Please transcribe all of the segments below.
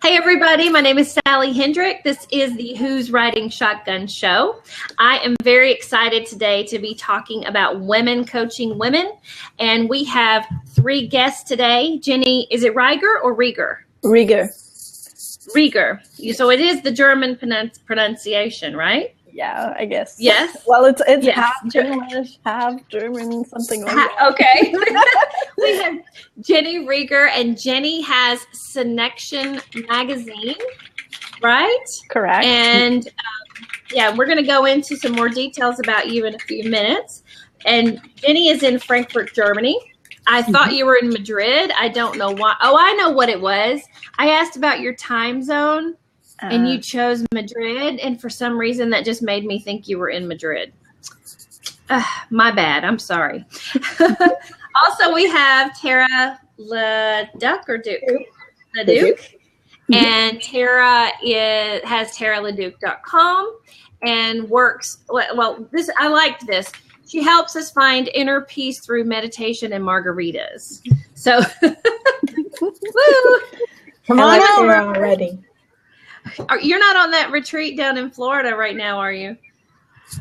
Hey everybody, my name is Sally Hendrick. This is the Who's Riding Shotgun show. I am very excited today to be talking about women coaching women. And we have three guests today. Jenny, is it Rieger or Rieger? Rieger. Rieger. So it is the German pronunciation, right? Yeah, I guess. Yes. Well, it's yes. half English, half German, something like that. Okay. We have Jenny Rieger, and Jenny has Connection Magazine, right? Correct. And we're going to go into some more details about you in a few minutes. And Jenny is in Frankfurt, Germany. I thought you were in Madrid. I don't know why. Oh, I know what it was. I asked about your time zone. And you chose Madrid, and for some reason that just made me think you were in Madrid. My bad. I'm sorry. Also, we have Tara LeDuc or Duke? LeDuc. And Tara has TaraLeDuc.com and works, I liked this. She helps us find inner peace through meditation and margaritas. So, woo! Come on over already. You're not on that retreat down in Florida right now, are you?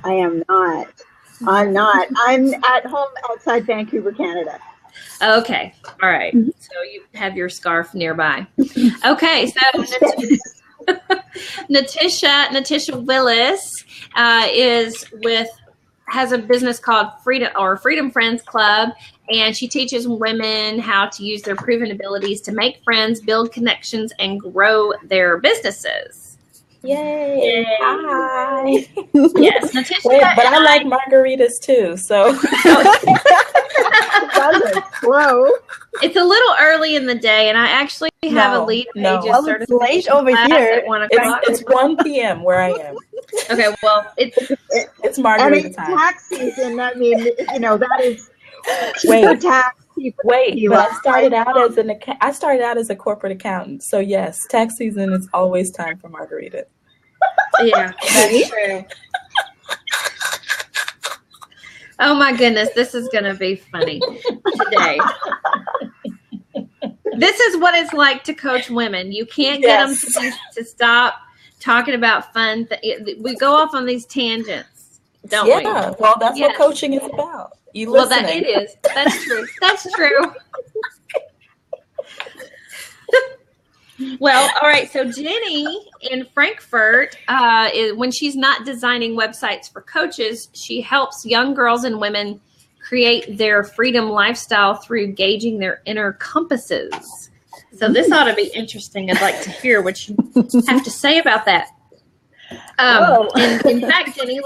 I am not. I'm not. I'm at home outside Vancouver, Canada. Okay. All right. So you have your scarf nearby. Okay. So Natisha Willis has a business called Freedom Friends Club, and she teaches women how to use their proven abilities to make friends, build connections, and grow their businesses. Yay! Hi. Yes, Natisha. Wait, but I like margaritas too, so. Slow. It's a little early in the day, and I actually have a lead pages it's late over here. At 1 o'clock. It's 1 p.m. where I am. Okay, well, it's margarita time. And it's tax season. I mean, that is tax. Wait, but I started out as a corporate accountant. So yes, tax season is always time for margarita. Yeah, that's true. Oh my goodness, this is going to be funny today. This is what it's like to coach women. You can't get them to stop talking about fun. We go off on these tangents, don't we? Yeah, well, that's what coaching is about. It is. That's true. That's true. Well, all right. So Jenny in Frankfurt, when she's not designing websites for coaches, she helps young girls and women create their freedom lifestyle through gauging their inner compasses. So this ought to be interesting. I'd like to hear what you have to say about that. And in fact, Jenny,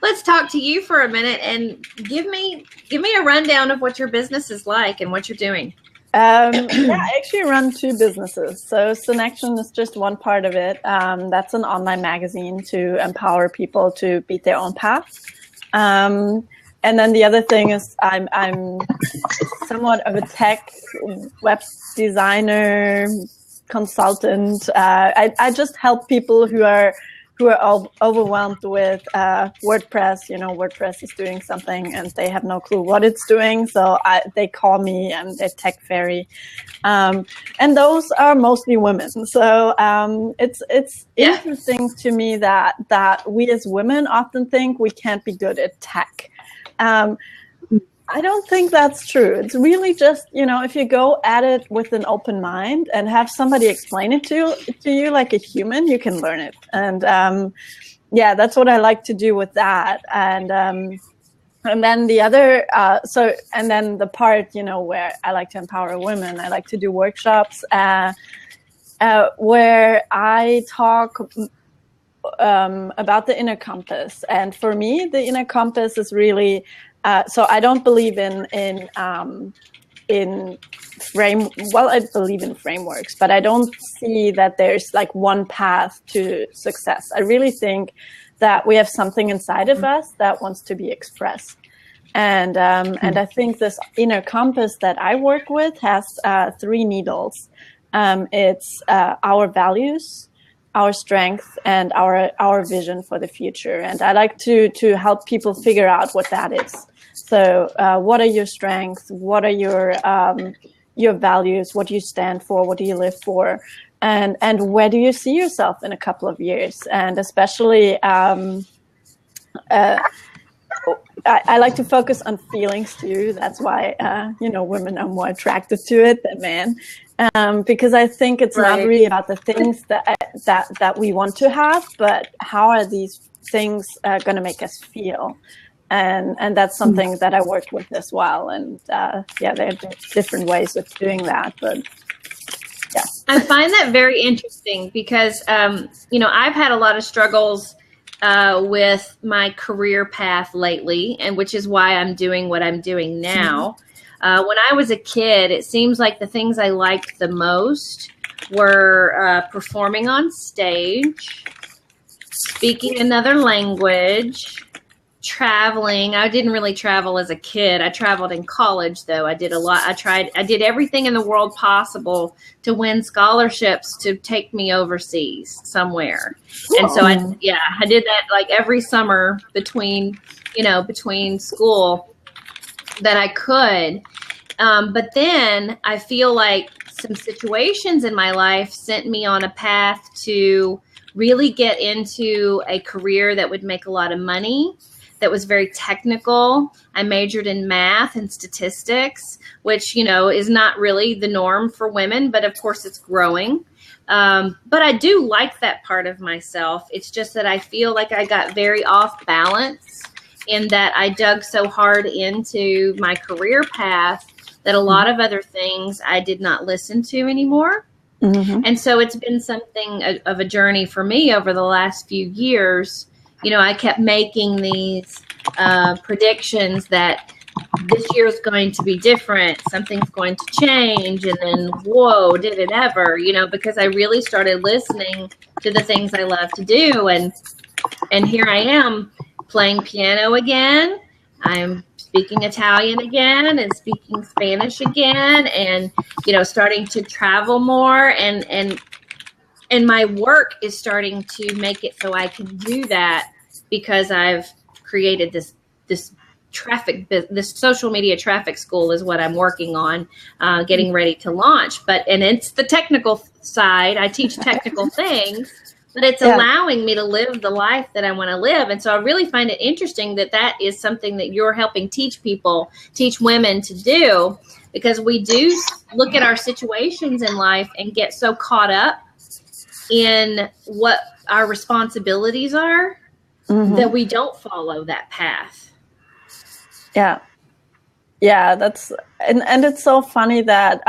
let's talk to you for a minute and give me a rundown of what your business is like and what you're doing. I actually run two businesses. So Connection is just one part of it. That's an online magazine to empower people to beat their own path. And then the other thing is I'm somewhat of a tech web designer, consultant. I just help people who are all overwhelmed with WordPress. WordPress is doing something and they have no clue what it's doing. So they call me and they're tech fairy. And those are mostly women. So it's interesting to me that we as women often think we can't be good at tech. I don't think that's true. It's really just, if you go at it with an open mind and have somebody explain it to you like a human, you can learn it. And that's what I like to do with that. And then the other, and then the part, where I like to empower women, I like to do workshops where I talk about the inner compass. And for me, the inner compass is really, so I don't believe I believe in frameworks, but I don't see that there's like one path to success. I really think that we have something inside of us that wants to be expressed. And I think this inner compass that I work with has 3 needles. It's our values, our strength, and our vision for the future. And I like to help people figure out what that is. So what are your strengths? What are your your values, what you stand for, what do you live for, and where do you see yourself in a couple of years? And especially, I like to focus on feelings too. That's why, women are more attracted to it than men. Because I think it's not really about the things that we want to have, but how are these things going to make us feel? And that's something that I worked with as well. And there are different ways of doing that, but yeah. I find that very interesting because, I've had a lot of struggles with my career path lately, and which is why I'm doing what I'm doing now. When I was a kid, it seems like the things I liked the most were performing on stage, speaking another language, traveling. I didn't really travel as a kid. I traveled in college, though. I did a lot. I did everything in the world possible to win scholarships to take me overseas somewhere. Cool. And so I did that like every summer between school that I could. But then I feel like some situations in my life sent me on a path to really get into a career that would make a lot of money, that was very technical. I majored in math and statistics, which, is not really the norm for women, but of course it's growing. But I do like that part of myself. It's just that I feel like I got very off balance in that I dug so hard into my career path that a lot of other things I did not listen to anymore. Mm-hmm. And so it's been something of a journey for me over the last few years. I kept making these predictions that this year is going to be different. Something's going to change. And then, whoa, did it ever? Because I really started listening to the things I love to do. And here I am playing piano again. I'm speaking Italian again and speaking Spanish again and, starting to travel more. And my work is starting to make it so I can do that because I've created this social media traffic school is what I'm working on, getting ready to launch. And it's the technical side. I teach technical things, but it's allowing me to live the life that I want to live. And so I really find it interesting that is something that you're helping teach women to do, because we do look at our situations in life and get so caught up in what our responsibilities are that we don't follow that path. Yeah, that's and it's so funny that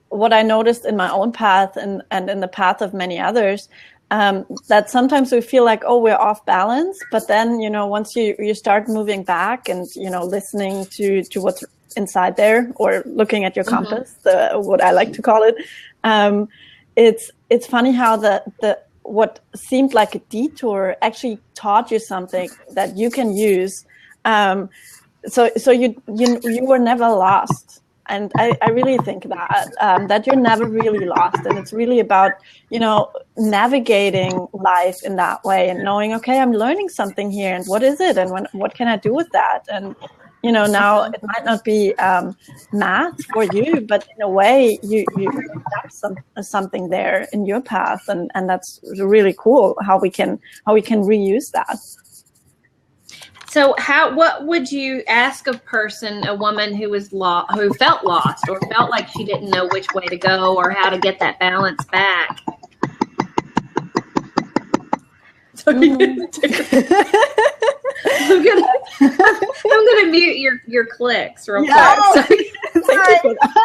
what I noticed in my own path and in the path of many others, that sometimes we feel like, oh, we're off balance, but then once you start moving back and listening to what's inside there, or looking at your compass, what I like to call it, it's funny how the what seemed like a detour actually taught you something that you can use. So you were never lost. And I really think that you're never really lost. And it's really about, navigating life in that way and knowing, okay, I'm learning something here. And what is it? And what can I do with that? And, now it might not be math for you, but in a way you have something there in your path. And that's really cool how we can reuse that. So what would you ask a woman who felt lost or felt like she didn't know which way to go or how to get that balance back? So I'm gonna mute your clicks real quick. Thank you for that.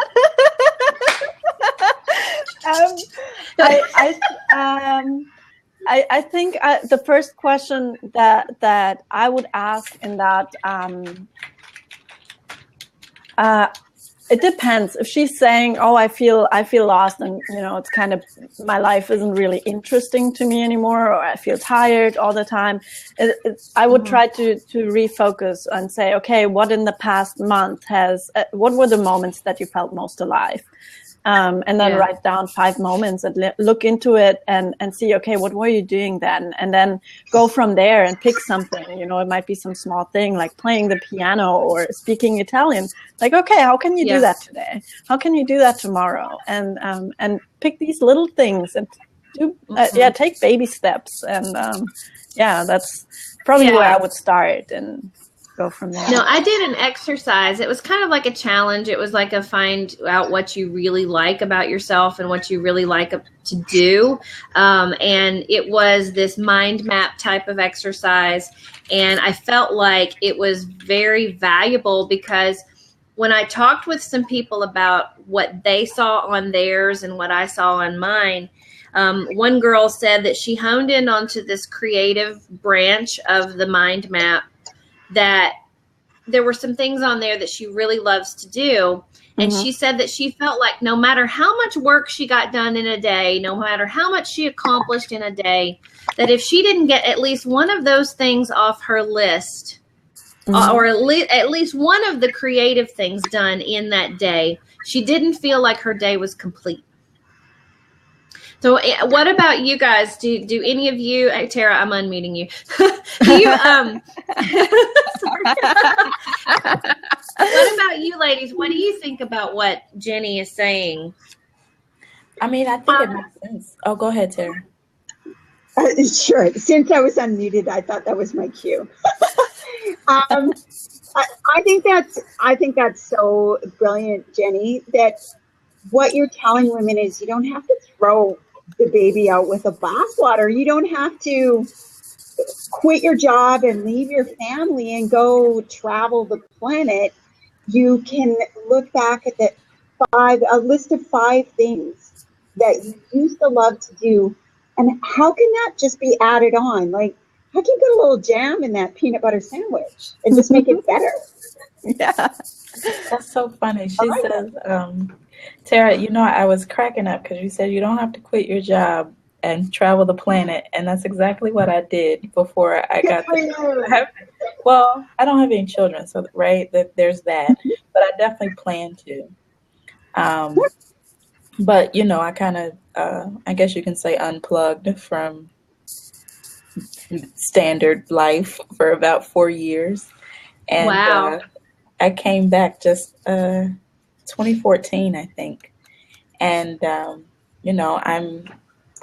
I think the first question that I would ask in that, it depends. If she's saying, "Oh, I feel lost," and it's kind of, my life isn't really interesting to me anymore, or I feel tired all the time, I would try to refocus and say, okay, what in the past month what were the moments that you felt most alive? And then write down 5 moments and look into it and see, okay, what were you doing then? And then go from there and pick something. You know, it might be some small thing like playing the piano or speaking Italian. Like, okay, how can you do that today? How can you do that tomorrow? And pick these little things and do, take baby steps. And that's probably where I would start and go from there. No, I did an exercise. It was kind of like a challenge. It was like a find out what you really like about yourself and what you really like to do. And it was this mind map type of exercise. And I felt like it was very valuable because when I talked with some people about what they saw on theirs and what I saw on mine, one girl said that she honed in onto this creative branch of the mind map, that there were some things on there that she really loves to do. And she said that she felt like no matter how much work she got done in a day, no matter how much she accomplished in a day, that if she didn't get at least one of those things off her list, or at least one of the creative things done in that day, she didn't feel like her day was complete. So what about you guys? Do any of you, Tara, I'm unmuting you. Do you, what about you ladies? What do you think about what Jenny is saying? I mean, I think it makes sense. Oh, go ahead, Tara. Sure. Since I was unmuted, I thought that was my cue. I think that's so brilliant, Jenny, that what you're telling women is you don't have to throw the baby out with the bathwater. You don't have to quit your job and leave your family and go travel the planet. You can look back at a list of 5 things that you used to love to do, and how can that just be added on? Like, how can you put a little jam in that peanut butter sandwich and just make it better? Yeah, that's so funny. She says, Tara, you know, I was cracking up because you said you don't have to quit your job and travel the planet, and that's exactly what I did before I got well, I don't have any children, so there's that, but I definitely plan to. But you know, I kind of, I guess you can say, unplugged from standard life for about 4 years, and wow. I came back just 2014, I think. And, you know, I'm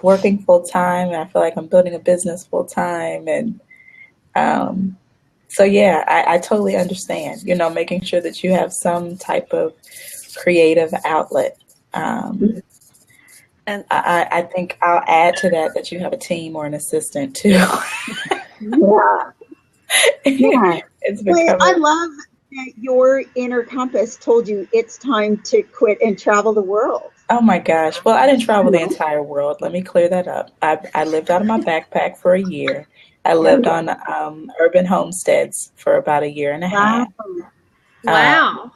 working full time, and I feel like I'm building a business full time. And so, yeah, I totally understand, you know, making sure that you have some type of creative outlet. And I think I'll add to that you have a team or an assistant too. Yeah. I love that your inner compass told you it's time to quit and travel the world. Oh my gosh. Well, I didn't travel the entire world. Let me clear that up. I lived out of my backpack for a year. I lived on urban homesteads for about a year and a half. Wow.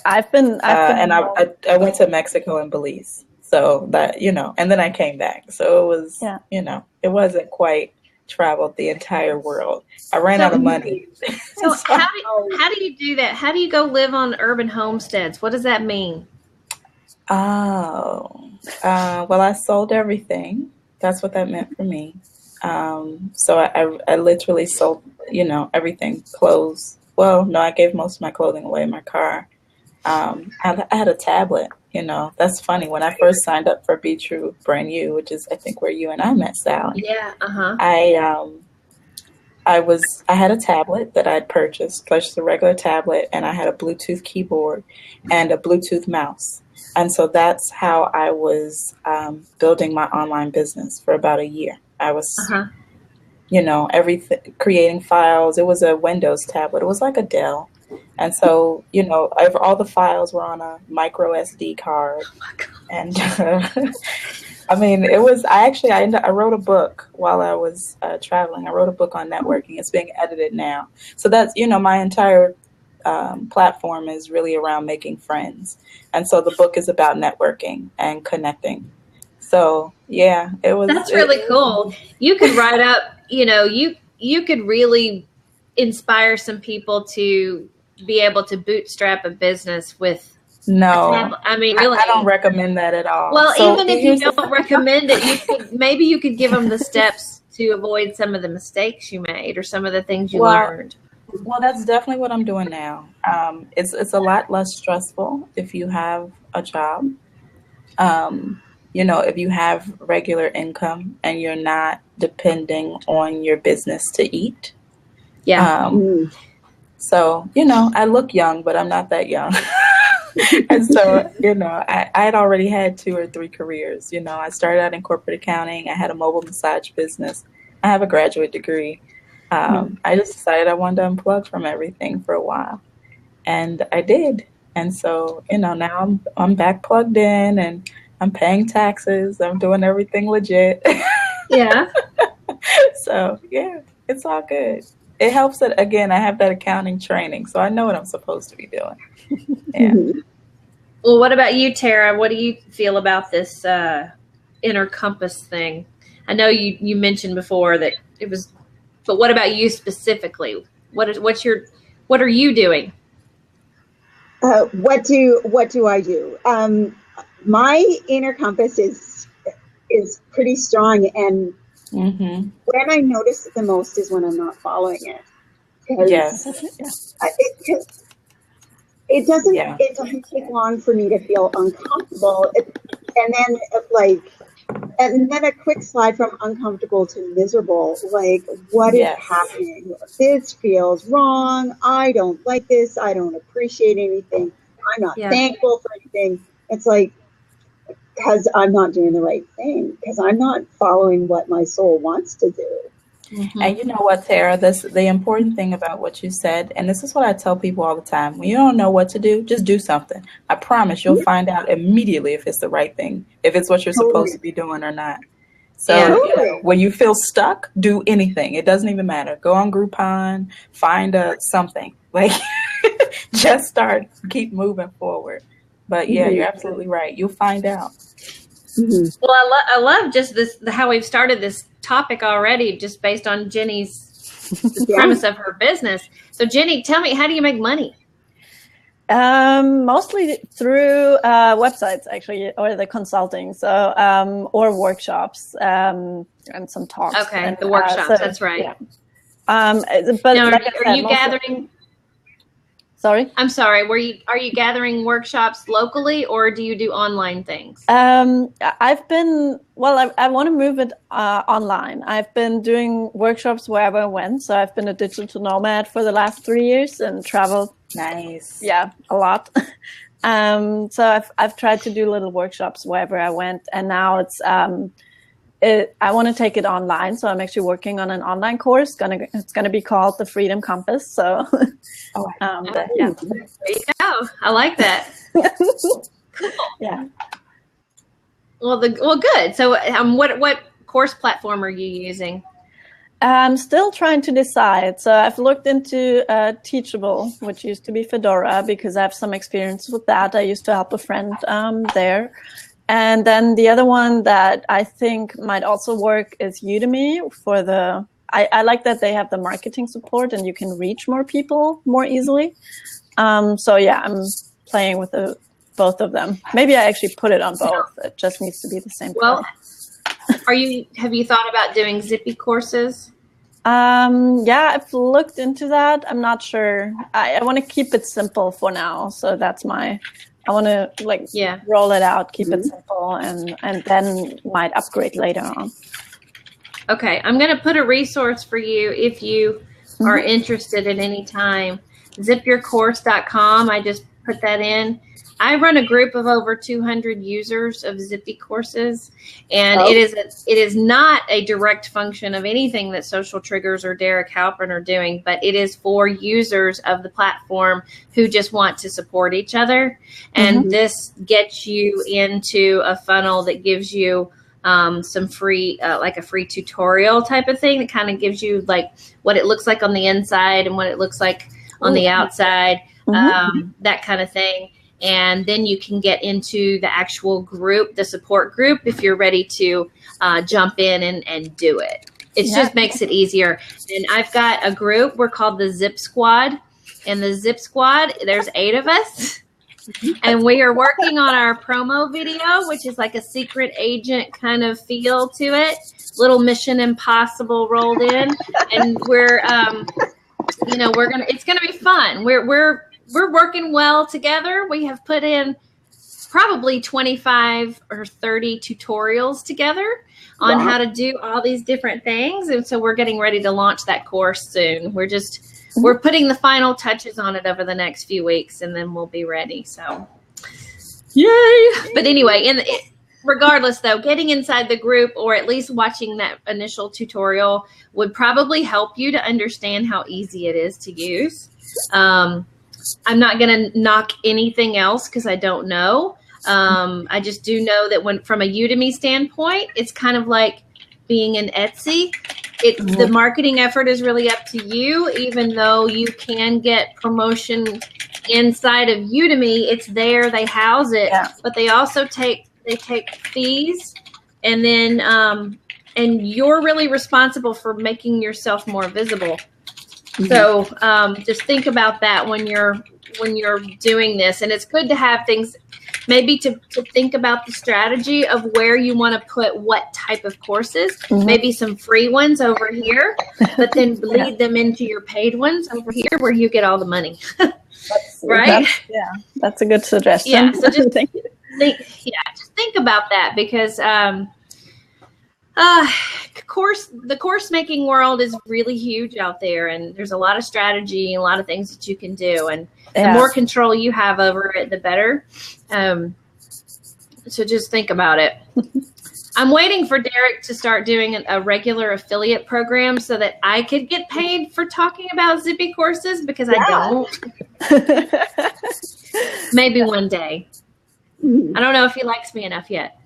I've been and I went to Mexico and Belize. So that, you know, and then I came back. So it was, you know, it wasn't quite traveled the entire world. I ran out of money. So how do you do that? How do you go live on urban homesteads? What does that mean? Oh, well, I sold everything. That's what that meant for me. So I literally sold, you know, everything, clothes. Well, no, I gave most of my clothing away in my car. I had a tablet, you know. That's funny. When I first signed up for Be True Brand New, which is, I think, where you and I met, Sally. Yeah, I had a tablet that I'd purchased a regular tablet, and I had a Bluetooth keyboard and a Bluetooth mouse. And so that's how I was building my online business for about a year. I was, you know, everything, creating files. It was a Windows tablet. It was like a Dell. And so, you know, all the files were on a micro SD card. Oh my God. And I mean, it was, I wrote a book while I was traveling. I wrote a book on networking. It's being edited now. So that's, you know, my entire platform is really around making friends. And so the book is about networking and connecting. So, yeah, it was. That's really cool. You could write up, you know, you could really inspire some people to be able to bootstrap a business with No, I mean, really. I don't recommend that at all. Well, So even if you don't recommend it, you could give them the steps to avoid some of the mistakes you made or some of the things you learned. Well, that's definitely what I'm doing now. It's a lot less stressful if you have a job. If you have regular income and you're not depending on your business to eat. Yeah. So, I look young, but I'm not that young. And so, I had already had 2 or 3 careers. I started out in corporate accounting. I had a mobile massage business. I have a graduate degree. I just decided I wanted to unplug from everything for a while. And I did. And so, now I'm back plugged in and I'm paying taxes. I'm doing everything legit. Yeah. So, yeah, it's all good. It helps that, again, I have that accounting training, so I know what I'm supposed to be doing. Yeah. Well, what about you, Tara? What do you feel about this Inner Compass thing? I know you mentioned before that it was, but what about you specifically? What are you doing? What do I do? My Inner Compass is pretty strong, and when I notice it the most is when I'm not following it. Yes. It doesn't take long for me to feel uncomfortable, and then a quick slide from uncomfortable to miserable. Like, what is happening? This feels wrong. I don't like this. I don't appreciate anything. I'm not thankful for anything. It's like, because I'm not doing the right thing, because I'm not following what my soul wants to do. And you know what, Tara, the important thing about what you said, and this is what I tell people all the time, when you don't know what to do, just do something. I promise you'll find out immediately if it's the right thing, if it's what you're supposed to be doing or not. So when you feel stuck, do anything. It doesn't even matter. Go on Groupon, find something. Like, just start, keep moving forward. But yeah, you're absolutely right. You'll find out. Well, I love just how we've started this topic already, just based on Jenny's premise of her business. So, Jenny, tell me, how do you make money? Mostly through websites, actually, or the consulting. So, or workshops and some talks. Okay, and, the workshops. That's right. Yeah. But now, like are you gathering? Sorry? I'm sorry. Are you gathering workshops locally, or do you do online things? I want to move it online. I've been doing workshops wherever I went. So I've been a digital nomad for the last 3 years and traveled. Nice. Yeah, a lot. So I've tried to do little workshops wherever I went, and now I want to take it online, so I'm actually working on an online course. It's gonna be called the Freedom Compass. So, yeah, there you go. I like that. Cool. Yeah. Well, good. So, what course platform are you using? I'm still trying to decide. So I've looked into Teachable, which used to be Fedora, because I have some experience with that. I used to help a friend there. And then the other one that I think might also work is Udemy for I like that they have the marketing support and you can reach more people more easily. So yeah, I'm playing with both of them. Maybe I actually put it on both. It just needs to be the same. Well, have you thought about doing Zippy courses? Yeah, I've looked into that. I'm not sure. I want to keep it simple for now. So that's I want to roll it out, keep it simple, and then might upgrade later on. Okay, I'm going to put a resource for you if you are interested at any time. Zipyourcourse.com. I just put that in. I run a group of over 200 users of Zippy courses, and it is not a direct function of anything that Social Triggers or Derek Halpern are doing, but it is for users of the platform who just want to support each other. And this gets you into a funnel that gives you some free, like a free tutorial type of thing that kind of gives you like what it looks like on the inside and what it looks like on the outside, that kind of thing. And then you can get into the actual group, the support group, if you're ready to jump in and do it. It just makes it easier. And I've got a group. We're called the Zip Squad. And the Zip Squad, there's 8 of us. And we are working on our promo video, which is like a secret agent kind of feel to it. Little Mission Impossible rolled in, and we're it's gonna be fun. We're working well together. We have put in probably 25 or 30 tutorials together on how to do all these different things. And so we're getting ready to launch that course soon. We're putting the final touches on it over the next few weeks, and then we'll be ready. So yay. But anyway, regardless though, getting inside the group or at least watching that initial tutorial would probably help you to understand how easy it is to use. I'm not going to knock anything else because I don't know. I just do know that from a Udemy standpoint, it's kind of like being an Etsy. The marketing effort is really up to you, even though you can get promotion inside of Udemy. It's there, they house it, but they also take fees, and then and you're really responsible for making yourself more visible. So just think about that when you're doing this. And it's good to have things, maybe to think about the strategy of where you want to put what type of courses, maybe some free ones over here, but then bleed them into your paid ones over here where you get all the money. Right? That's a good suggestion. Yeah, so just think about that, because the course making world is really huge out there, and there's a lot of strategy and a lot of things that you can do, and the more control you have over it, the better. So just think about it. I'm waiting for Derek to start doing a regular affiliate program so that I could get paid for talking about Zippy courses, because I don't. Maybe one day. I don't know if he likes me enough yet.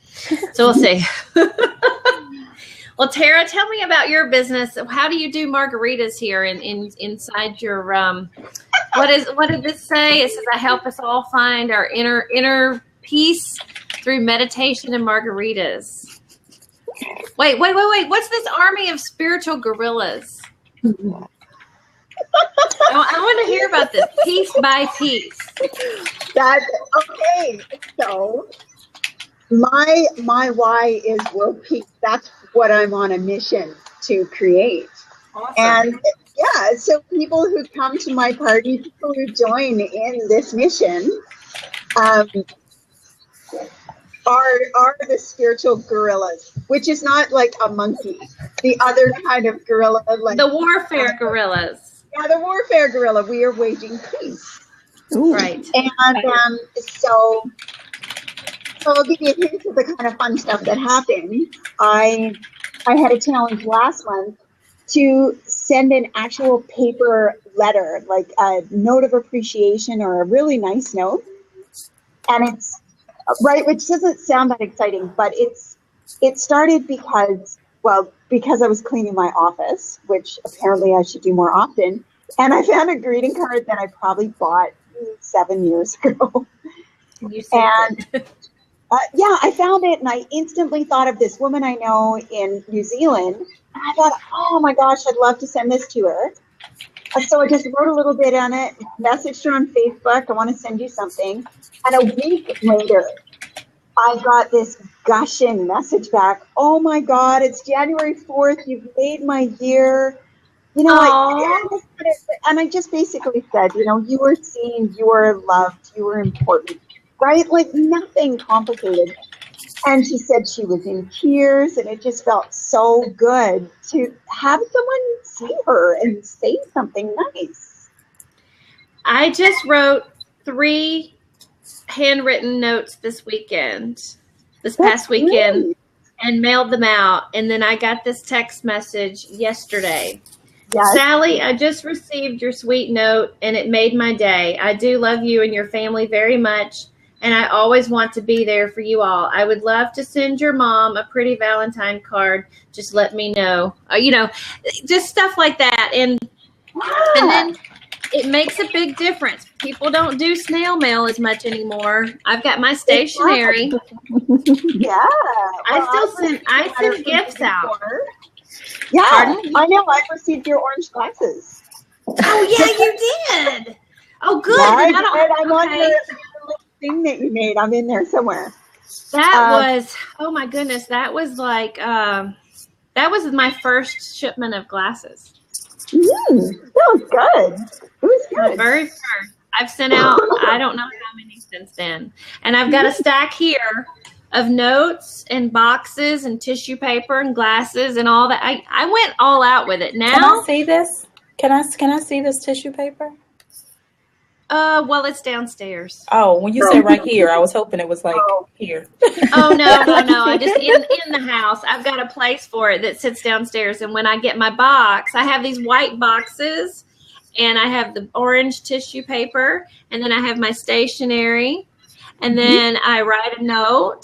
So we'll see. Well, Tara, tell me about your business. How do you do margaritas here inside your what did this say? It says, I help us all find our inner peace through meditation and margaritas. Wait. What's this army of spiritual gorillas? I want to hear about this piece by piece. That's okay. So my why is world peace. That's what I'm on a mission to create. Awesome. And so people who come to my party, people who join in this mission, are the spiritual gorillas, which is not like a monkey. The other kind of gorilla, like the warfare gorillas. Yeah, the warfare gorilla. We are waging peace. Ooh. Right. And so I'll give you a hint of the kind of fun stuff that happened. I had a challenge last month to send an actual paper letter, like a note of appreciation or a really nice note. And it's right, which doesn't sound that exciting, but it started because I was cleaning my office, which apparently I should do more often. And I found a greeting card that I probably bought 7 years ago. I found it, and I instantly thought of this woman I know in New Zealand. And I thought, oh my gosh, I'd love to send this to her. So I just wrote a little bit on it, messaged her on Facebook, I want to send you something. And a week later, I got this gushing message back. Oh my God, it's January 4th. You've made my year. And I just basically said, you were seen, you were loved, you were important, right? Like nothing complicated. And she said she was in tears, and it just felt so good to have someone see her and say something nice. I just wrote 3 handwritten notes this past weekend, and mailed them out. And then I got this text message yesterday. Yes. Sally, I just received your sweet note, and it made my day. I do love you and your family very much, and I always want to be there for you all. I would love to send your mom a pretty Valentine card. Just let me know. Just stuff like that. And then it makes a big difference. People don't do snail mail as much anymore. I've got my stationery. Yeah. I send gifts out. Yeah, Pardon? I know. I received your orange glasses. Oh, yeah, you did. Oh, good. Yeah, Then thing that you made. I'm in there somewhere. That was, oh my goodness, that was like, that was my first shipment of glasses. That was good. It was My good. very first. I've sent out, I don't know how many since then. And I've got a stack here of notes and boxes and tissue paper and glasses and all that. I went all out with it. Can I Now, see this? Can I see this tissue paper? well, it's downstairs. Oh, when you said right here, I was hoping it was like here. Oh, no. I just, in the house, I've got a place for it that sits downstairs. And when I get my box, I have these white boxes and I have the orange tissue paper and then I have my stationery and then I write a note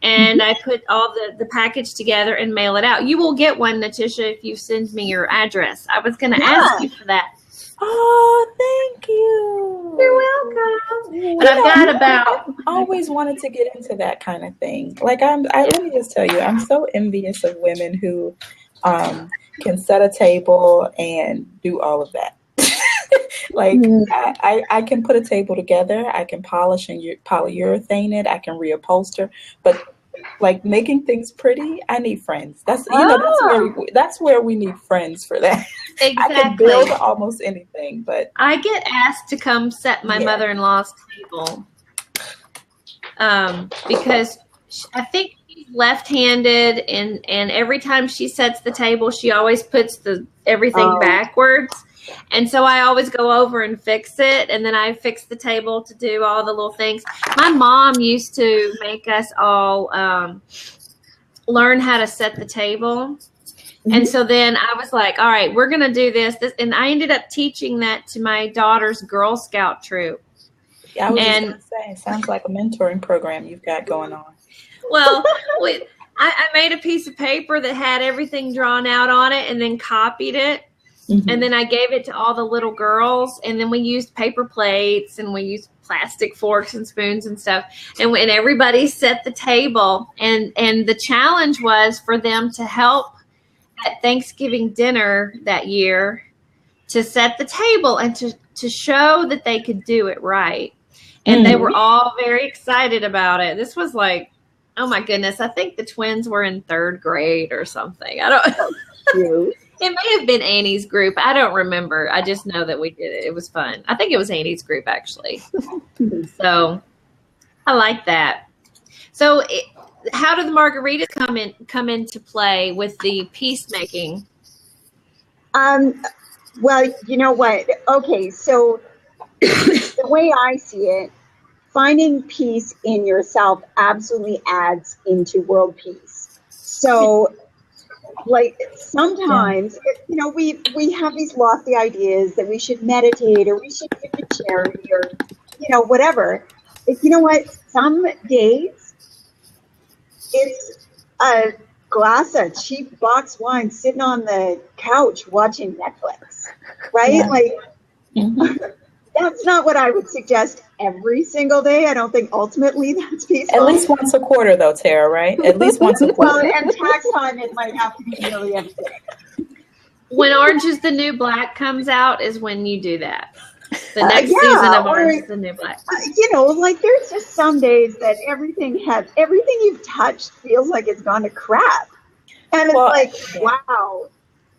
and I put all the package together and mail it out. You will get one, Natisha, if you send me your address. I was going to ask you for that. Oh, thank you. You're welcome. But I've got about, I always wanted to get into that kind of thing. Like let me just tell you, I'm so envious of women who can set a table and do all of that. Like I can put a table together, I can polish and polyurethane it, I can reupholster, but like making things pretty, I need friends. That's that's where we need friends for that. exactly. I can build almost anything, but I get asked to come set my mother-in-law's table because I think she's left-handed, and every time she sets the table, she always puts everything backwards. And so I always go over and fix it, and then I fix the table to do all the little things. My mom used to make us all learn how to set the table. And so then I was like, all right, we're going to do this. And I ended up teaching that to my daughter's Girl Scout troop. Yeah, I was just going to say, it sounds like a mentoring program you've got going on. Well, I made a piece of paper that had everything drawn out on it and then copied it. And then I gave it to all the little girls, and then we used paper plates and we used plastic forks and spoons and stuff. And everybody set the table, and the challenge was for them to help at Thanksgiving dinner that year to set the table and to show that they could do it right. And they were all very excited about it. This was like, oh my goodness, I think the twins were in 3rd grade or something. I don't know. It may have been Annie's group. I don't remember. I just know that we did it. It was fun. I think it was Annie's group, actually. So I like that. So how do the margaritas come into play with the peacemaking? Well, you know what? Okay, so the way I see it, finding peace in yourself absolutely adds into world peace. So like sometimes, you know, we have these lofty ideas that we should meditate or we should give to charity or, you know, whatever. You know what? Some days it's a glass of cheap box wine sitting on the couch watching Netflix, right? Yeah. Like, that's not what I would suggest every single day. I don't think ultimately that's peaceful. At least once a quarter, though, Tara, right? At least once a quarter. Well, and tax time, it might have to be nearly every day. When Orange is the New Black comes out is when you do that. The next season of Orange is the New Black. You know, like there's just some days that everything you've touched feels like it's gone to crap. And it's like, wow,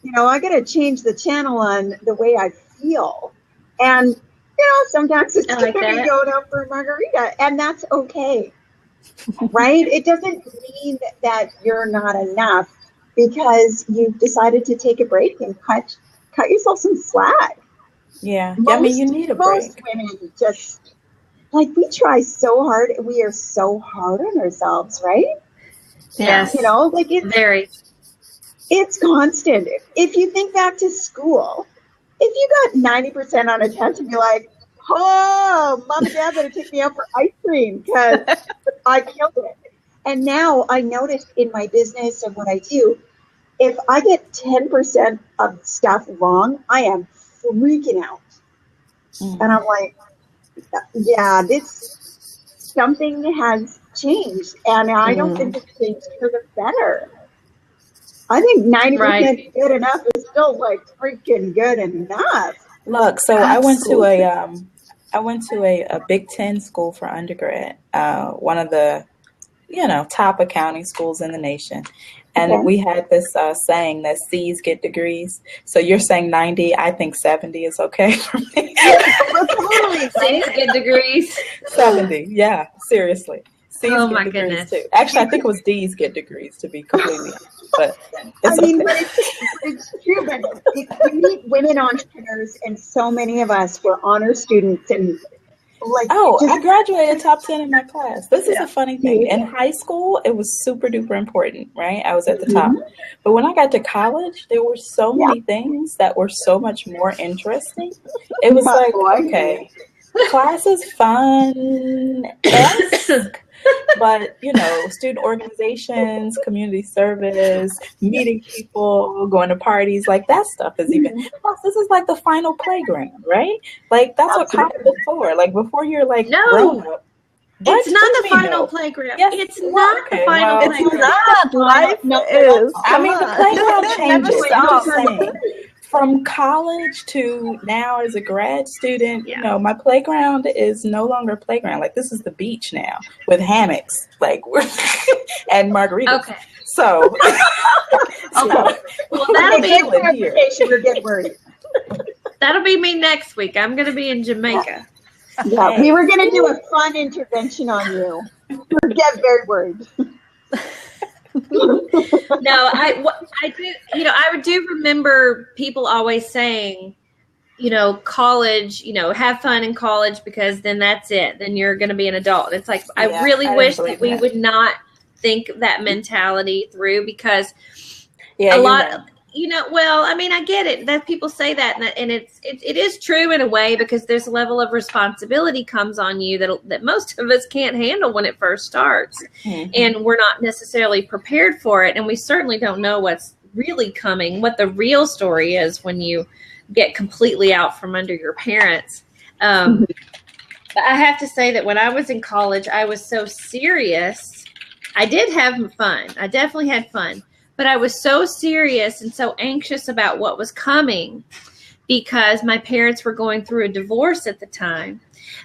you know, I got to change the channel on the way I feel. And, you know, sometimes it's going to be going out for a margarita, and that's okay, right? It doesn't mean that you're not enough because you've decided to take a break and cut yourself some slack. Yeah, I mean, you need a break. Most women just, like, we try so hard. We are so hard on ourselves, right? Yes. You know, like it's constant. If you think back to school, if you got 90% on a test and you're like, oh, mom and dad better take me out for ice cream because I killed it. And now I notice in my business and what I do, if I get 10% of stuff wrong, I am freaking out. And I'm like, yeah, something has changed. And I don't think it's changed for the better. I think 90% good enough is still like freaking good enough. Look, so I went to I went to a Big Ten school for undergrad, one of the, top accounting schools in the nation. And Okay. we had this saying that C's get degrees. So you're saying 90, I think 70 is okay for me. Well, totally. C's get degrees. 70, yeah, seriously. C's Oh, get my degrees goodness. too. Actually, I think it was D's get degrees, to be completely honest. But I it's mean, okay. but it's true. But you meet women entrepreneurs, and so many of us were honor students, and like, Oh, I just graduated top 10 in my class. This is a funny thing. In high school, it was super duper important, right? I was at the top. But when I got to college, there were so many things that were so much more interesting. It was like, okay, class is fun, but student organizations, community service, meeting people, going to parties, like that stuff is even. Plus, this is like the final playground, right? Like that's what college is for. Like before you're like No. grown up. What? It's not What the do you mean, final no? playground. Yes, It's well, not okay, the final well, It's playground. not. Life is. I mean, the playground changes. Never I'm just stop. saying. From college to now as a grad student, Yeah. my playground is no longer a playground. Like this is the beach now with hammocks, like and margaritas. Okay. So, Okay. Well, that'll okay, be good clarification. We're getting worried. that'll be me next week. I'm going to be in Jamaica. Yeah, we were going to do a fun intervention on you. We're getting very worried. No, I do. I do remember people always saying, college. Have fun in college because then that's it. Then you're going to be an adult. And it's like I Yeah, really I wish didn't that believe we that. would not think that mentality through because yeah, a you're lot. right. Well, I mean, I get it that people say that, and it is true in a way because there's a level of responsibility comes on you that most of us can't handle when it first starts, and we're not necessarily prepared for it, and we certainly don't know what's really coming, what the real story is when you get completely out from under your parents. But I have to say that when I was in college, I was so serious. I did have fun. I definitely had fun. But I was so serious and so anxious about what was coming because my parents were going through a divorce at the time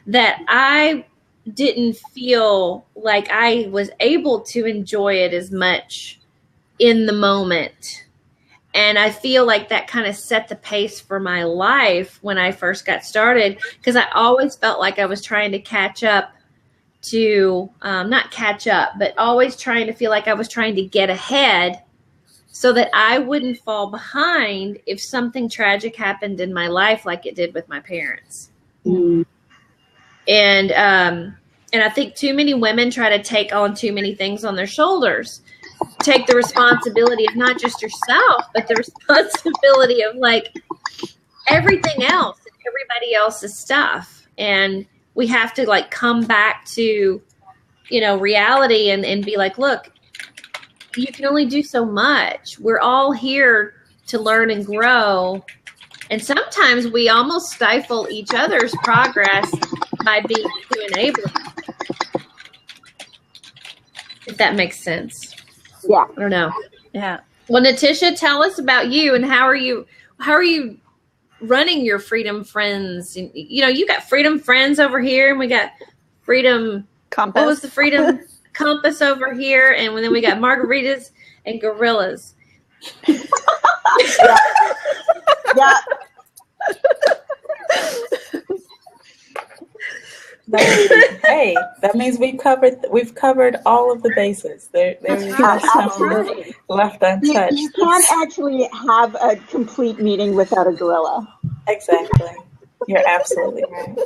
that I didn't feel like I was able to enjoy it as much in the moment. And I feel like that kind of set the pace for my life when I first got started because I always felt like I was trying to catch up to, not catch up, but always trying to feel like I was trying to get ahead so that I wouldn't fall behind if something tragic happened in my life like it did with my parents. And I think too many women try to take on too many things on their shoulders. Take the responsibility of not just yourself, but the responsibility of like everything else and everybody else's stuff. And we have to like come back to, reality and be like, look, you can only do so much. We're all here to learn and grow. And sometimes we almost stifle each other's progress by being too enabling. If that makes sense. Yeah. I don't know. Yeah. Well, Natisha, tell us about you and how are you running your Freedom Friends? You got Freedom Friends over here and we got Freedom Compass. What was the Freedom Compass over here? And then we got margaritas and gorillas. Yeah. Hey, that means we've covered all of the bases. There's Absolutely. left You untouched. can't actually have a complete meeting without a gorilla. Exactly. You're absolutely right.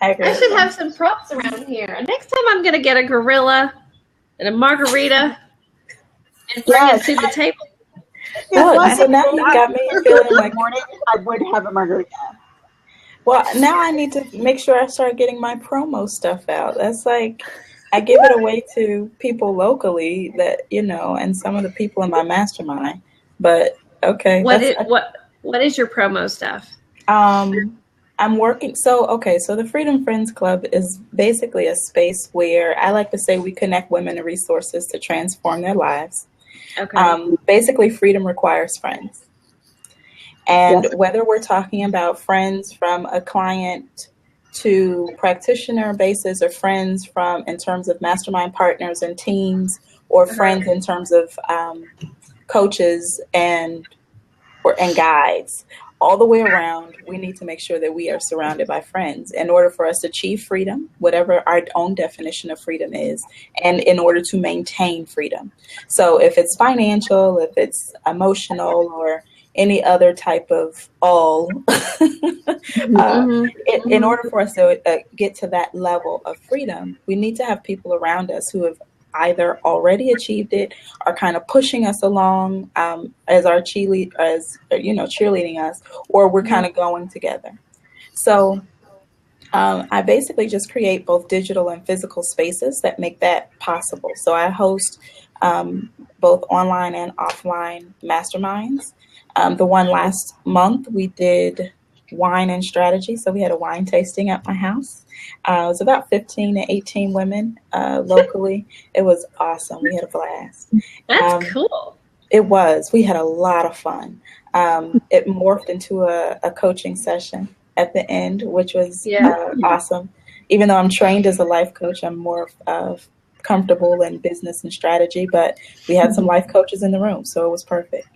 I agree. I should have some props around here. Next time I'm going to get a gorilla and a margarita and bring it to the table. Look, so now you got me feeling like, morning, I would have a margarita. well, now I need to make sure I start getting my promo stuff out. That's like, I give it away to people locally that, and some of the people in my mastermind. But okay. What is your promo stuff? I'm working. So the Freedom Friends Club is basically a space where I like to say we connect women to resources to transform their lives. Okay. Basically, freedom requires friends. And whether we're talking about friends from a client to practitioner bases or friends from in terms of mastermind partners and teams, or friends in terms of coaches and guides. All the way around, we need to make sure that we are surrounded by friends in order for us to achieve freedom, whatever our own definition of freedom is, and in order to maintain freedom. So if it's financial, if it's emotional, or any other type of in order for us to get to that level of freedom, we need to have people around us who have either already achieved it, are kind of pushing us along as our cheerleading us, or we're kind of going together. So I basically just create both digital and physical spaces that make that possible. So I host both online and offline masterminds. The one last month we did wine and strategy. So we had a wine tasting at my house. It was about 15 to 18 women locally. It was awesome. We had a blast. That's cool. It was. We had a lot of fun. It morphed into a coaching session at the end, which was awesome. Even though I'm trained as a life coach, I'm more comfortable in business and strategy, but we had some life coaches in the room, so it was perfect.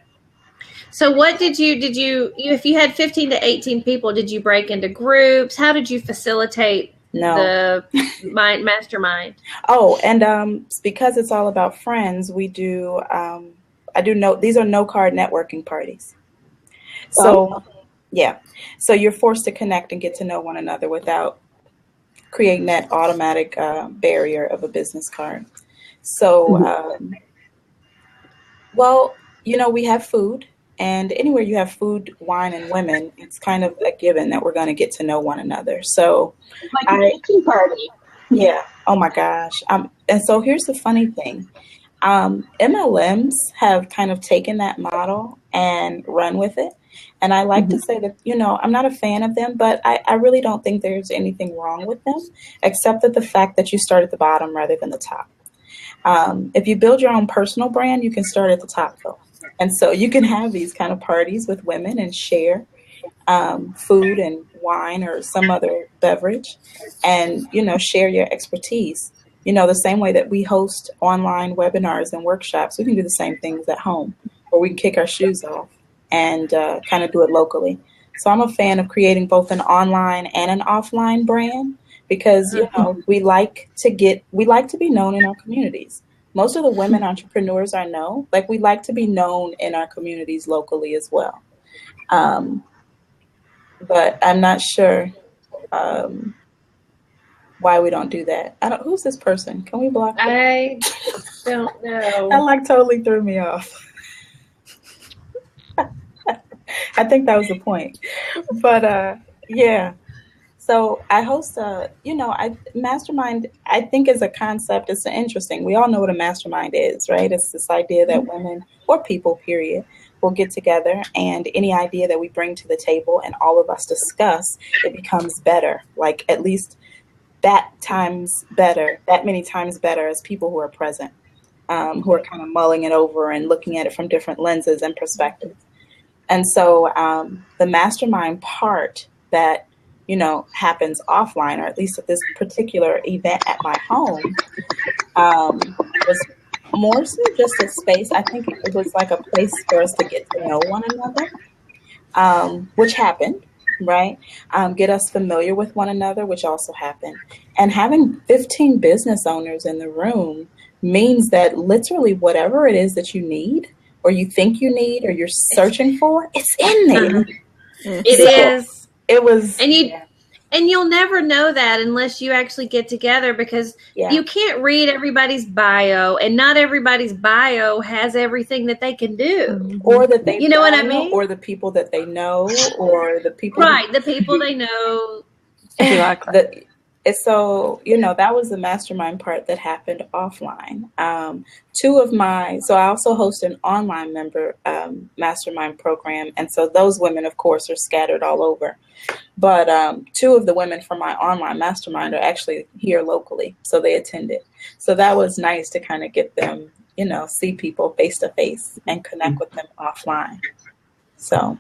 So what did you, if you had 15 to 18 people, did you break into groups? How did you facilitate the mastermind? Oh, and because it's all about friends, we do, these are no card networking parties. So, so you're forced to connect and get to know one another without creating that automatic barrier of a business card. So, we have food. And anywhere you have food, wine, and women, it's kind of a given that we're going to get to know one another. So, like a kitchen party. Yeah. Oh my gosh. And so here's the funny thing. MLMs have kind of taken that model and run with it. And I like to say that, I'm not a fan of them, but I really don't think there's anything wrong with them, except that the fact that you start at the bottom rather than the top. If you build your own personal brand, you can start at the top though. And so you can have these kind of parties with women and share food and wine or some other beverage and, share your expertise. The same way that we host online webinars and workshops, we can do the same things at home, or we can kick our shoes off and kind of do it locally. So I'm a fan of creating both an online and an offline brand because, we like to be known in our communities. Most of the women entrepreneurs I know, we like to be known in our communities locally as well. But I'm not sure why we don't do that. Who's this person? Can we block them? I don't know. That totally threw me off. I think that was the point. But yeah. So I host mastermind, I think as a concept, it's interesting. We all know what a mastermind is, right? It's this idea that women or people, period, will get together and any idea that we bring to the table and all of us discuss, it becomes better, at least that many times better as people who are present, who are kind of mulling it over and looking at it from different lenses and perspectives. And so the mastermind part that happens offline, or at least at this particular event at my home, was more so just a space. I think it was like a place for us to get to know one another, which happened, right? Get us familiar with one another, which also happened. And having 15 business owners in the room means that literally whatever it is that you need, or you think you need, or you're searching for, it's in there. It is. It was, and you'll never know that unless you actually get together because you can't read everybody's bio, and not everybody's bio has everything that they can do, or that they what I mean, or the people that they know, or the people the people they know. Exactly. So, that was the mastermind part that happened offline. So I also host an online member mastermind program. And so those women, of course, are scattered all over. But 2 of the women from my online mastermind are actually here locally. So they attended. So that was nice to kind of get them, see people face to face and connect with them offline. So,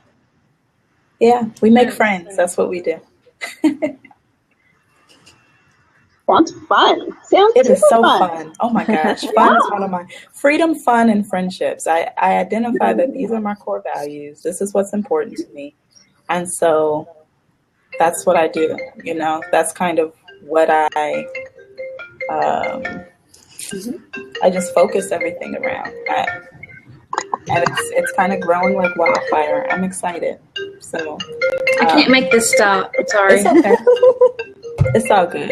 yeah, we make friends. That's what we do. Sounds fun. Sounds It is super so fun. fun. Oh my gosh. Fun is one of my freedom, fun, and friendships. I identify that these are my core values. This is what's important to me. And so that's what I do. That's kind of what I just focus everything around. And it's kind of growing like wildfire. I'm excited. So I can't make this stop. I'm sorry. it's okay. It's all good.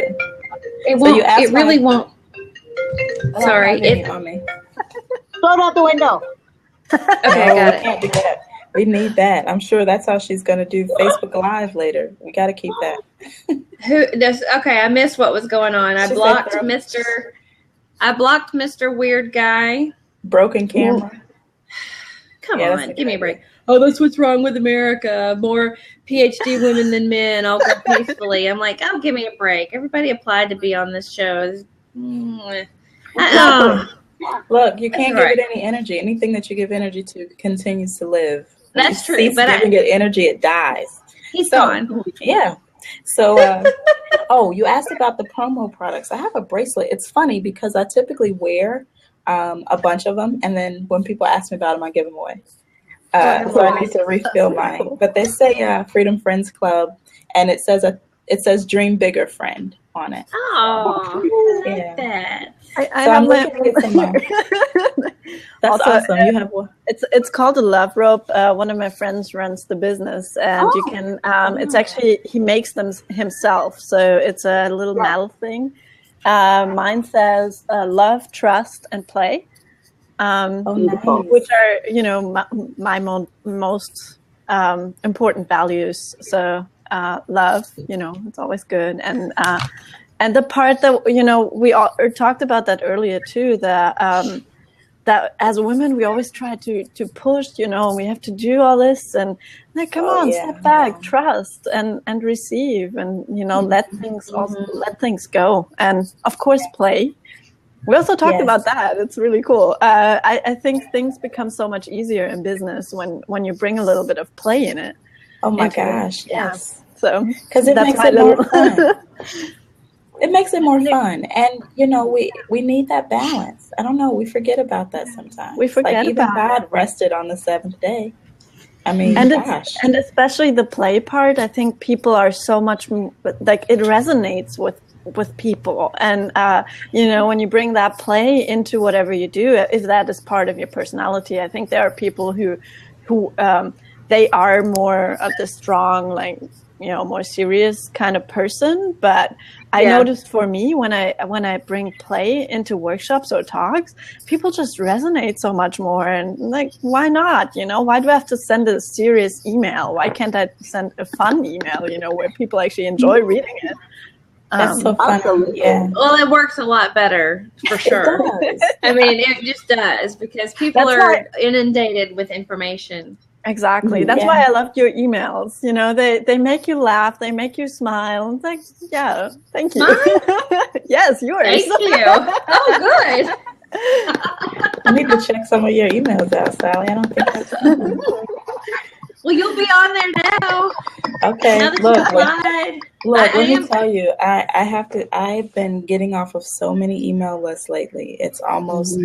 It So you won't. asked It really my- won't. Sorry. on me. Throw it out the window. Okay, No, I got we it. can't do that. We need that. I'm sure that's how she's going to do Facebook Live later. We got to keep that. Who does? Okay, I missed what was going on. I She said blocked throw- Mr. Weird Guy. Broken camera. Come Yeah, that's on, a give me a good break. Oh, that's what's wrong with America. More PhD women than men. I'll go peacefully. I'm like, oh, give me a break. Everybody applied to be on this show. Look, you can't That's give it any energy. Anything that you give energy to continues to live. When That's you true, cease but giving it energy, it dies. He's So- gone. Yeah. So, you asked about the promo products. I have a bracelet. It's funny because I typically wear a bunch of them, and then when people ask me about them, I give them away. So I need to refill mine. But they say Freedom Friends Club, and it says Dream Bigger Friend on it. Oh, I like Yeah. that. I So I'm have my looking to get some more. That's Also, awesome. You have one. It's called a love rope. One of my friends runs the business, and you can. It's actually he makes them himself, so it's a little metal thing. Mine says love, trust, and play, Nice. which are my most important values. So love, it's always good, and the part that we all talked about that earlier too. That as women we always try to push, we have to do all this, and like, come on, step back, trust and receive, and let things go, and of course play. We also talked about that. It's really cool. I think things become so much easier in business when you bring a little bit of play in it. Oh my gosh, yes. So Because it that's makes my it more little- fun. It makes it more fun, and we need that balance. I don't know, we forget about that sometimes. We forget like even about God rested on the seventh day. I mean, and gosh, and especially the play part. I think people are so much like it resonates with people, and when you bring that play into whatever you do, if that is part of your personality, I think there are people who they are more of the strong, like more serious kind of person, but I noticed for me when I bring play into workshops or talks, people just resonate so much more, and like, why not? Why do I have to send a serious email? Why can't I send a fun email? Where people actually enjoy reading it. that's so fun. Absolutely. Yeah, Well, it works a lot better for sure. it does. I mean, it just does because people That's are inundated with information. Exactly. That's why I loved your emails. They make you laugh, they make you smile. It's like, yeah, thank you. Yes, yours. Thank you. Oh, good. I need to check some of your emails out, Sally. I don't think I've done them. Well, you'll be on there now. Okay, Now that look, you applied. let I me am- tell you, I've been getting off of so many email lists lately. It's almost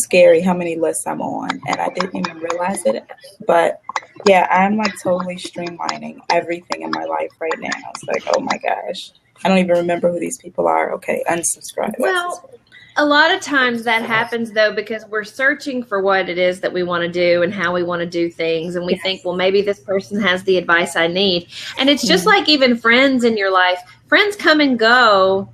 scary how many lists I'm on, and I didn't even realize it. But yeah, I'm like totally streamlining everything in my life right now. It's like, oh my gosh, I don't even remember who these people are. Okay, unsubscribe. Well, a lot of times that happens though because we're searching for what it is that we want to do and how we want to do things, and we think, well, maybe this person has the advice I need. And it's just like even friends in your life. Friends come and go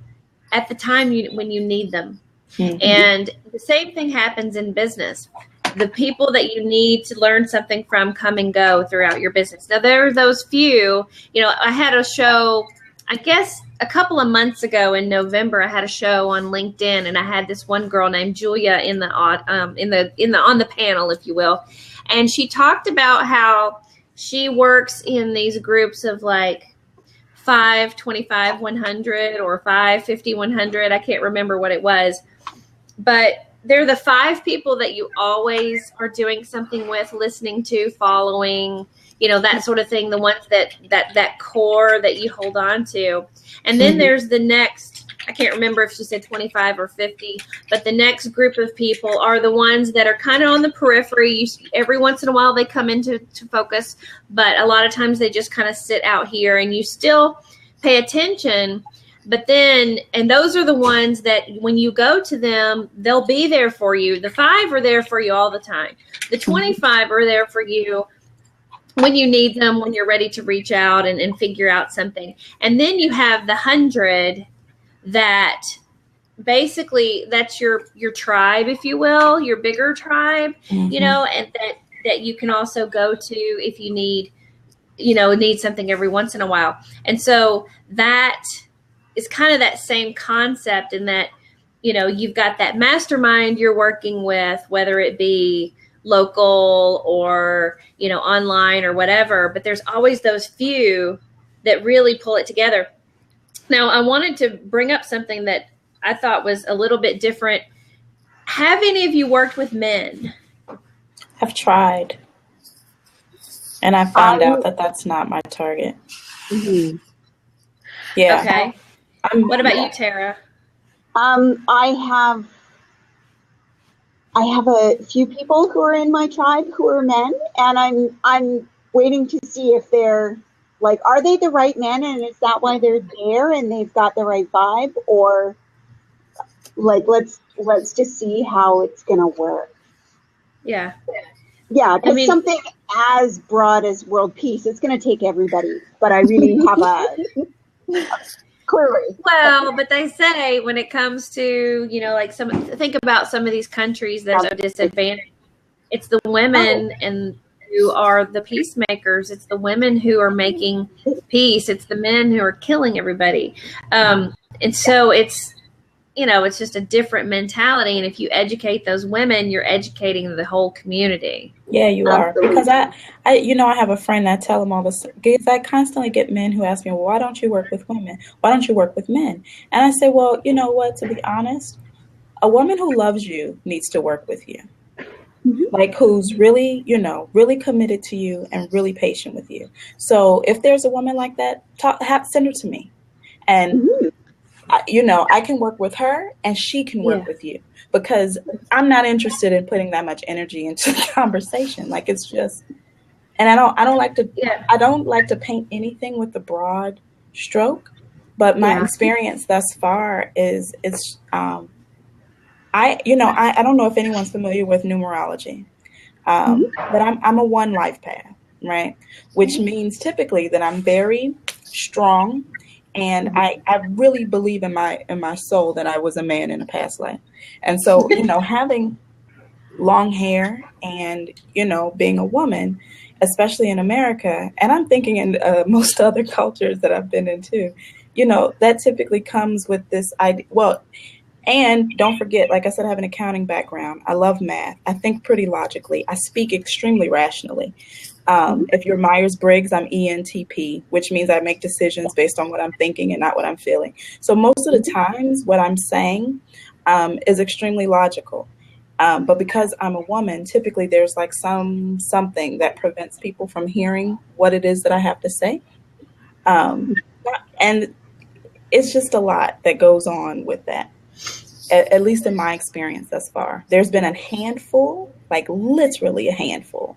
at the time when you need them. Mhm. And the same thing happens in business. The people that you need to learn something from come and go throughout your business. Now, there are those few. I had a show, I guess a couple of months ago in November. I had a show on LinkedIn, and I had this one girl named Julia on the panel, if you will, and she talked about how she works in these groups of like 5, 25, 100 or 5, 50, 100. I can't remember what it was. But they're the 5 people that you always are doing something with, listening to, following, that sort of thing. The ones that core that you hold on to. And then there's the next, I can't remember if she said 25 or 50, but the next group of people are the ones that are kind of on the periphery. Every once in a while they come into focus, but a lot of times they just kind of sit out here, and you still pay attention. But then, and those are the ones that when you go to them, they'll be there for you. The 5 are there for you all the time. The 25 are there for you when you need them, when you're ready to reach out and figure out something. And then you have the 100 that basically that's your tribe, if you will, your bigger tribe, and that you can also go to if you need something every once in a while. And so that is kind of that same concept in that, you've got that mastermind you're working with, whether it be local or, online or whatever, but there's always those few that really pull it together. Now, I wanted to bring up something that I thought was a little bit different. Have any of you worked with men? I've tried, and I found out that that's not my target. Mm-hmm. Yeah. Okay. What about you, Tara? I have a few people who are in my tribe who are men, and I'm waiting to see if they're like, are they the right men, and is that why they're there and they've got the right vibe, or like let's just see how it's gonna work. Yeah. Yeah, because something as broad as world peace, it's gonna take everybody. But I really have a clearly. Well, but they say when it comes to, think about some of these countries that are disadvantaged. It's the women and who are the peacemakers. It's the women who are making peace. It's the men who are killing everybody. And so it's just a different mentality. And if you educate those women, you're educating the whole community. Yeah, you are. Because I have a friend that tell him all this. I constantly get men who ask me, well, why don't you work with women? Why don't you work with men? And I say, well, you know what? To be honest, a woman who loves you needs to work with you. Like who's really, really committed to you and really patient with you. So if there's a woman like that, send her to me. And I can work with her and she can work with you, because I'm not interested in putting that much energy into the conversation. Like it's just, and I don't like to paint anything with a broad stroke, but my experience thus far is I don't know if anyone's familiar with numerology, but I'm a 1 life path, right? Which means typically that I'm very strong. And I really believe in my soul that I was a man in a past life. And so, having long hair and, being a woman, especially in America, and I'm thinking in most other cultures that I've been into, that typically comes with this idea. Well, and don't forget, like I said, I have an accounting background. I love math. I think pretty logically. I speak extremely rationally. If you're Myers-Briggs, I'm ENTP, which means I make decisions based on what I'm thinking and not what I'm feeling. So most of the times what I'm saying is extremely logical. But because I'm a woman, typically there's like something that prevents people from hearing what it is that I have to say. And it's just a lot that goes on with that, at least in my experience thus far. There's been a handful, like literally a handful,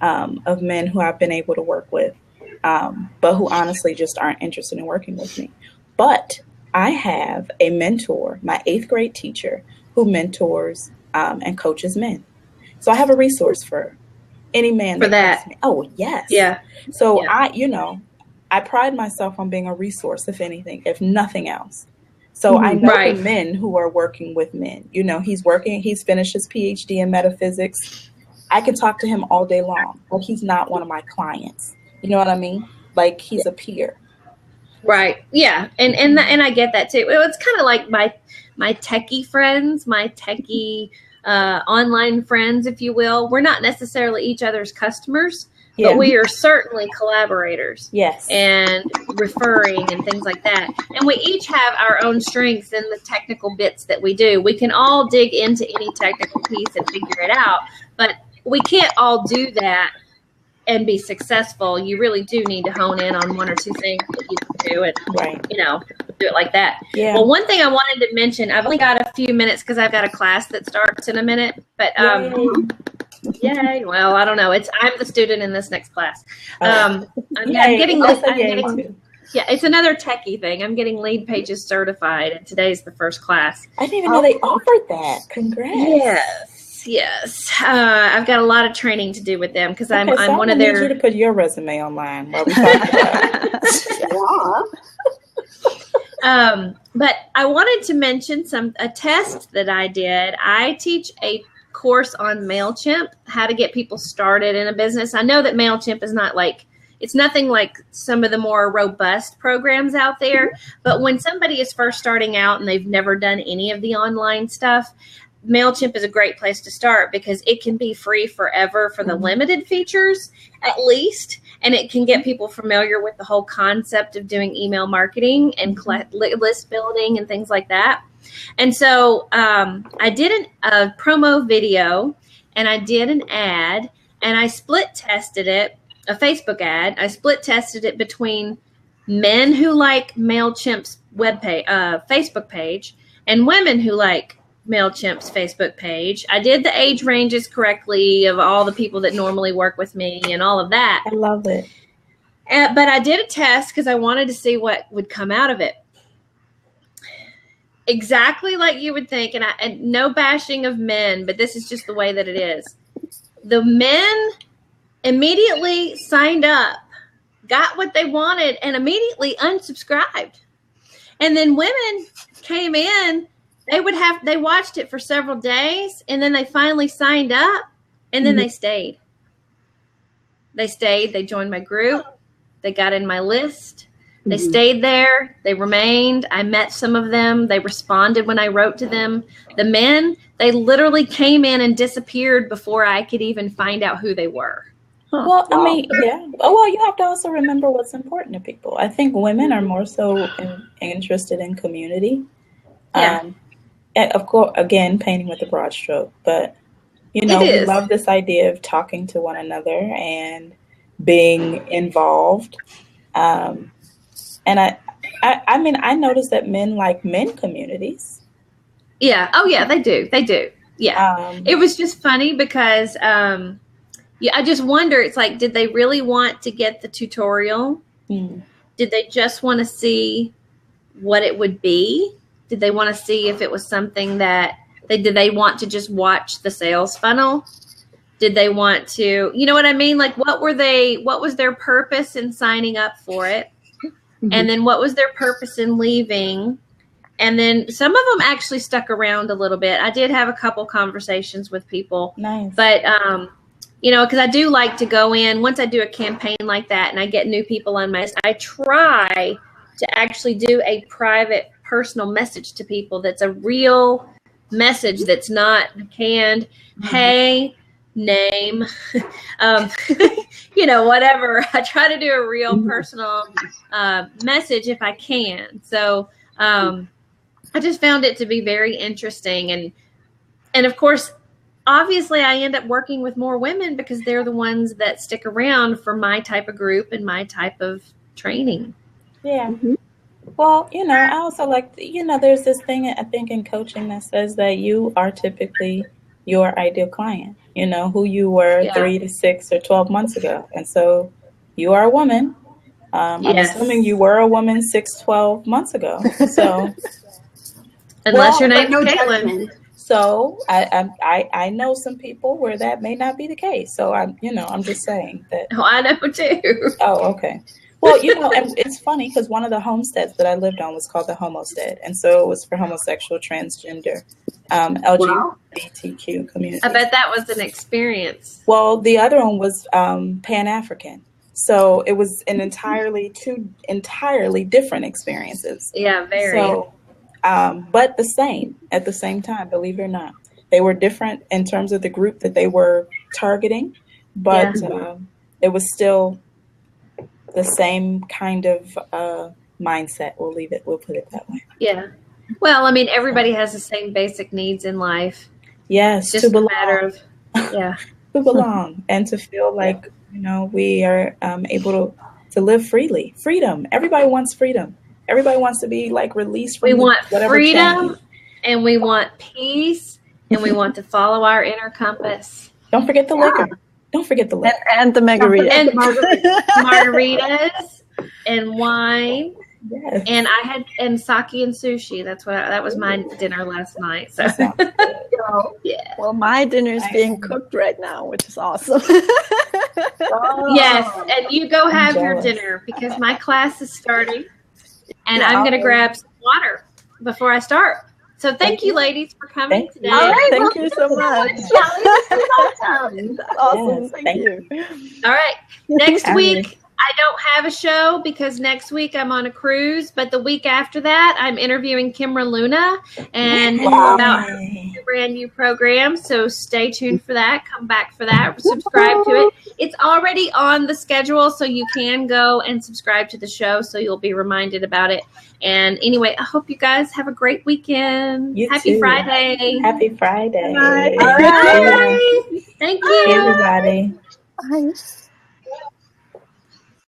of men who I've been able to work with, but who honestly just aren't interested in working with me. But I have a mentor, my 8th grade teacher, who mentors and coaches men. So I have a resource for any man for that. Oh, yes. Yeah. So I pride myself on being a resource, if anything, if nothing else. So I know the men who are working with men. He's finished his PhD in metaphysics. I can talk to him all day long, but he's not one of my clients. You know what I mean? Like he's a peer. Right. Yeah. And I get that too. It's kind of like my techie friends, my techie online friends, if you will. We're not necessarily each other's customers, Yeah. but we are certainly collaborators. Yes. And referring and things like that. And we each have our own strengths in the technical bits that we do. We can all dig into any technical piece and figure it out, but we can't all do that and be successful. You really do need to hone in on one or two things that you can do and, Right. you know, do it like that. Yeah. Well, one thing I wanted to mention, I've only got a few minutes because I've got a class that starts in a minute, but yay. Well, I don't know. I'm the student in this next class. I'm getting yeah, it's another techie thing. I'm getting Lead Pages certified, and today's the first class. I didn't even know they offered that. Congrats. Yes. I've got a lot of training to do with them because I'm one of need their. you to put your resume online while we talk about it. But I wanted to mention a test that I did. I teach a course on MailChimp, how to get people started in a business. I know that MailChimp is not it's nothing like some of the more robust programs out there, but when somebody is first starting out and they've never done any of the online stuff, MailChimp is a great place to start because it can be free forever for the limited features at least, and it can get people familiar with the whole concept of doing email marketing and list building and things like that. And so I did a promo video and I did an ad and I split tested it, a Facebook ad. I split tested it between men who like MailChimp's Facebook page and women who like MailChimp's Facebook page. I did the age ranges correctly of all the people that normally work with me and all of that. I love it. But I did a test because I wanted to see what would come out of it. Exactly like you would think, and no bashing of men, but this is just the way that it is. The men immediately signed up, got what they wanted, and immediately unsubscribed. And then women came in, they watched it for several days, and then they finally signed up, and then they stayed. They joined my group, they got in my list. They stayed there. They remained. I met some of them. They responded when I wrote to them. The men, they literally came in and disappeared before I could even find out who they were. Well, I mean, yeah. Oh, well, you have to also remember what's important to people. I think women are more so interested in community. Yeah. And of course, again, painting with a broad stroke. But, we love this idea of talking to one another and being involved. And I mean, I noticed that men like men communities. Yeah. Oh, yeah, they do. They do. Yeah. It was just funny because I just wonder, it's like, did they really want to get the tutorial? Did they just want to see what it would be? Did they want to see if it was something that did they want to just watch the sales funnel? Did they want to, you know what I mean? Like, what was their purpose in signing up for it? And then what was their purpose in leaving? And then some of them actually stuck around a little bit. I did have a couple conversations with people. Nice. But, because I do like to go in, once I do a campaign like that and I get new people on my list, I try to actually do a private personal message to people that's a real message that's not canned, hey, name, whatever. I try to do a real personal message if I can. So I just found it to be very interesting. And of course, obviously I end up working with more women because they're the ones that stick around for my type of group and my type of training. Yeah. Well, I also like, there's this thing I think in coaching that says that you are typically your ideal client, who you were 3 to 6 or 12 months ago. And so you are a woman. I'm assuming you were a woman 6, 12 months ago. So unless your name's Caitlin. So I know some people where that may not be the case. So I'm just saying that. Oh, I know too. Oh, okay. Well, and it's funny because one of the homesteads that I lived on was called the Homestead. And so it was for homosexual, transgender, LGBTQ community. I bet that was an experience. Well, the other one was Pan-African. So it was two entirely different experiences. Yeah, very. So, but the same at the same time, believe it or not. They were different in terms of the group that they were targeting, but it was still the same kind of mindset. We'll put it that way. Yeah. Well, I mean, everybody has the same basic needs in life. Yes, It's just to a belong. matter of, yeah. To belong and to feel like, we are able to live freely. Freedom. Everybody wants freedom. Everybody wants to be like released from We want whatever freedom, chain. and we want peace, and we want to follow our inner compass. Don't forget the liquor. Don't forget the liquor. And the margarita. And Margarita. margaritas and wine, Yes. and sake and sushi. That was my dinner last night. So yeah. Well, my dinner is being cooked right now, which is awesome. Yes, and you go have your jealous. dinner because my class is starting, and Yeah. I'm going to grab some water before I start. So thank you, ladies, for coming Thank today. you. All right, well, thank you so much. Awesome. That's awesome. Yes, thank thank you. All right. Next All week, right. I don't have a show because next week I'm on a cruise, but the week after that, I'm interviewing Kimra Luna and about her brand new program. So stay tuned for that. Come back for that. Subscribe to it. It's already on the schedule, so you can go and subscribe to the show so you'll be reminded about it. And anyway, I hope you guys have a great weekend. You Happy too. Friday. Happy Friday. Bye. All right. Thank you. Everybody. Bye.